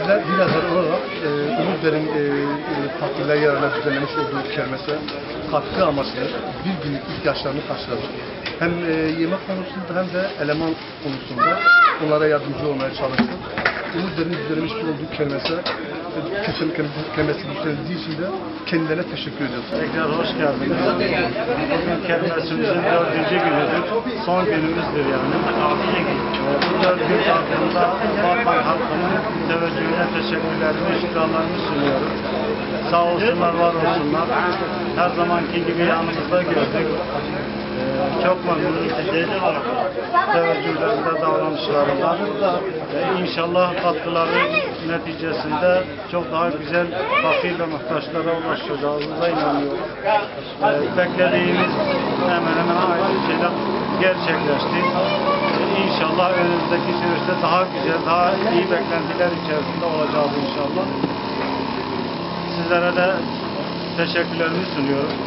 bizler bilahare olarak Umutder'in fakirler yararına düzenlemiş olduğu kermese katkı amaçlı bir günlük ihtiyaçlarını karşıladık. Hem yemek konusunda hem de eleman konusunda onlara yardımcı olmaya çalıştık. Umutder'in düzenlemiş olduğu kermese düzenlendiği için de kendilerine teşekkür ediyoruz. Tekrar hoş geldiniz. Bugün kermesimizin 4. günüdür. Son günümüzdür yani. Bu 4 gün zarfında Batman halkının teveccühüne teşekkürlerimi, şükranlarımı sunuyorum. Sağ olsunlar, var olsunlar. Her zamanki gibi yanımızda gördük. Çok memnunuz. Teveccühlerinde, davranışlarında. İnşallah katkıları neticesinde çok daha güzel fakir ve muhtaçlara ulaşacağımıza inanıyorum. Beklediğimiz hemen hemen aynı şeyler gerçekleşti. İnşallah önümüzdeki süreçte daha güzel, daha iyi beklentiler içerisinde olacağız inşallah. Sizlere de teşekkürlerimi sunuyorum.